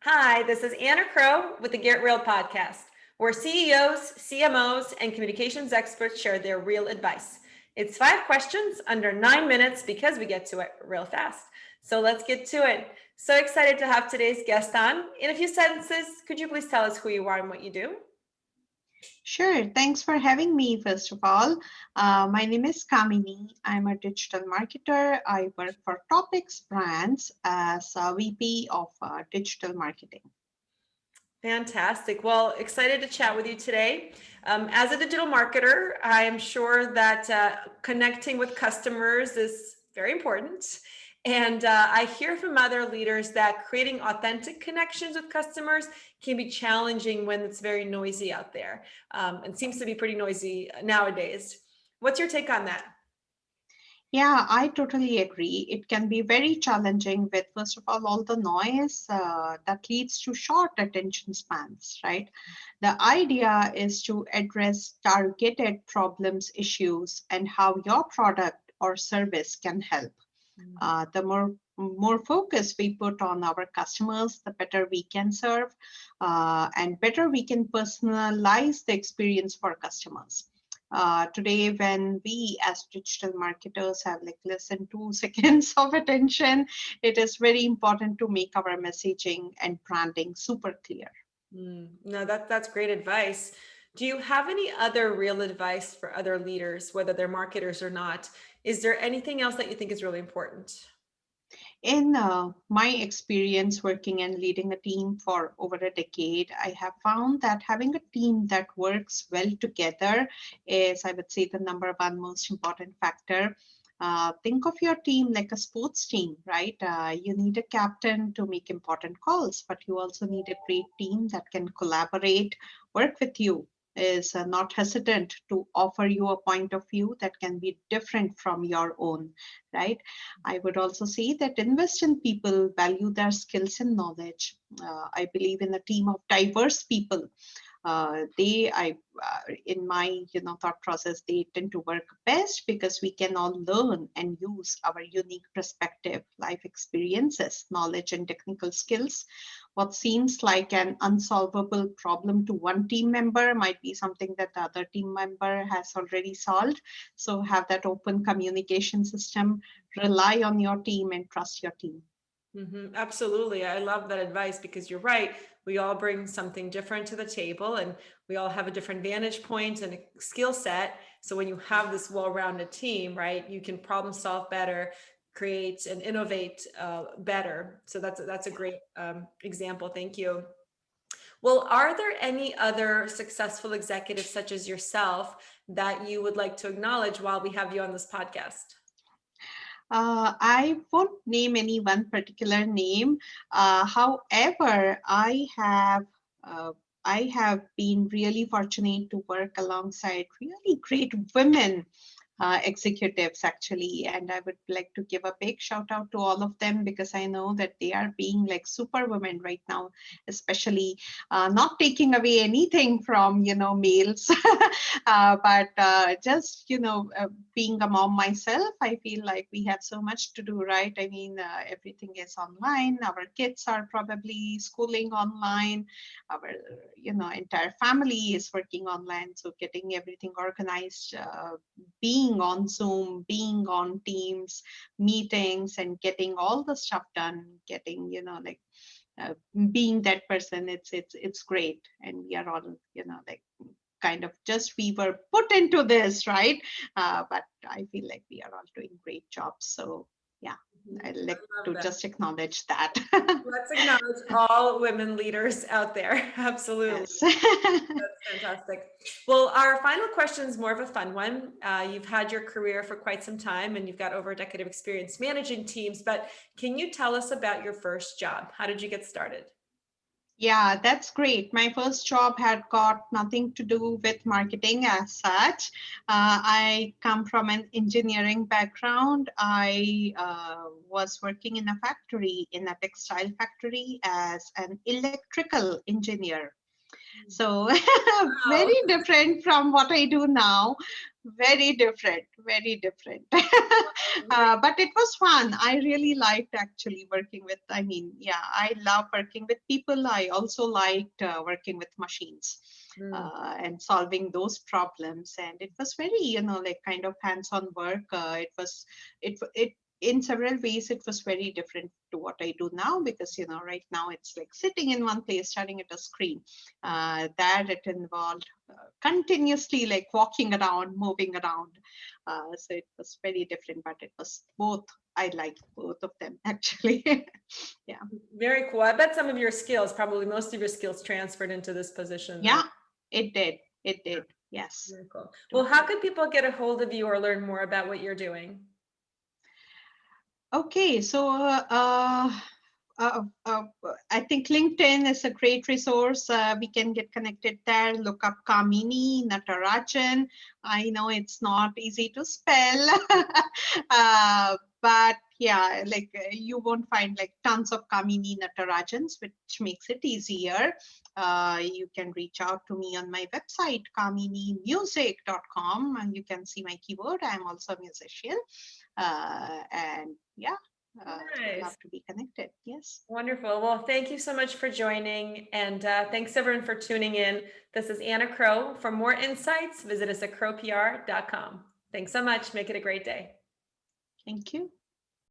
Hi, this is Anna Crowe with the Get Real podcast, where CEOs, CMOs, and communications experts share their real advice. It's 5 questions under 9 minutes because we get to it real fast. So let's get to it. So excited to have today's guest on. In a few sentences, could you please tell us who you are and what you do? Sure. Thanks for having me, first of all. My name is Kamini. I'm a digital marketer. I work for Topix Brands as a VP of digital marketing. Fantastic. Well, excited to chat with you today. As a digital marketer, I am sure that connecting with customers is very important. And I hear from other leaders that creating authentic connections with customers can be challenging when it's very noisy out there, and seems to be pretty noisy nowadays. What's your take on that? Yeah, I totally agree. It can be very challenging with, first of all the noise that leads to short attention spans, right? The idea is to address targeted problems, issues, and how your product or service can help. The more focus we put on our customers, the better we can serve, and better we can personalize the experience for customers. Today, when we as digital marketers have like less than 2 seconds of attention, it is very important to make our messaging and branding super clear. No, that's great advice. Do you have any other real advice for other leaders, whether they're marketers or not? Is there anything else that you think is really important? In my experience working and leading a team for over a decade, I have found that having a team that works well together is, I would say, the number one most important factor. Think of your team like a sports team, right? You need a captain to make important calls, but you also need a great team that can collaborate, work with you, is not hesitant to offer you a point of view that can be different from your own, right? I would also say that invest in people, value their skills and knowledge. I believe in a team of diverse people. In my thought process, they tend to work best because we can all learn and use our unique perspective, life experiences, knowledge, and technical skills. What seems like an unsolvable problem to one team member might be something that the other team member has already solved. So have that open communication system, rely on your team, and trust your team. Absolutely. I love that advice because you're right. We all bring something different to the table and we all have a different vantage point and a skill set. So when you have this well-rounded team, right, you can problem solve better, create and innovate better. So that's a great example. Thank you. Well, are there any other successful executives such as yourself that you would like to acknowledge while we have you on this podcast? I won't name any one particular name. However, uh, I have been really fortunate to work alongside really great women executives actually, and I would like to give a big shout out to all of them because I know that they are being like super women right now, especially not taking away anything from males, but just being a mom myself, I feel like we have so much to do, right? I mean, everything is online. Our kids are probably schooling online. Our entire family is working online, so getting everything organized, being on Zoom, being on Teams meetings, and getting all the stuff done, getting like uh, being that person, it's great, and we are all like kind of just we were put into this, right? But I feel like we are all doing great jobs. So yeah, I'd I like love to that. just acknowledge that. Let's acknowledge all women leaders out there. Absolutely. Yes. That's fantastic. Well, our final question is more of a fun one. You've had your career for quite some time and you've got over a decade of experience managing teams, but can you tell us about your first job? How did you get started? Yeah, that's great. My first job had got nothing to do with marketing as such. I come from an engineering background. I was working in a factory, in a textile factory, as an electrical engineer. So Wow. very different from what I do now. very different, very different. But it was fun. I really liked actually working with, I mean, yeah, I love working with people. I also liked working with machines Mm. and solving those problems. And it was very, like kind of hands-on work. It in several ways, it was very different to what I do now because, right now it's like sitting in one place, staring at a screen. That it involved continuously like walking around, moving around. So it was very different, but it was both. I liked both of them actually. Yeah. Very cool. I bet some of your skills, probably most of your skills transferred into this position then. Yeah, it did. It did. Yes. Very cool. Well, how Totally. could people get a hold of you or learn more about what you're doing? Okay, so I think LinkedIn is a great resource. We can get connected there. Look up Kamini Natarajan. I know it's not easy to spell, but yeah, like you won't find like tons of Kamini Natarajans, which makes it easier. You can reach out to me on my website, kaminimusic.com, and you can see my keyboard. I'm also a musician. And yeah, would love Nice. to be connected. Yes. Wonderful. Well, thank you so much for joining. And thanks everyone for tuning in. This is Anna Crowe. For more insights, visit us at crowepr.com. Thanks so much. Make it a great day. Thank you.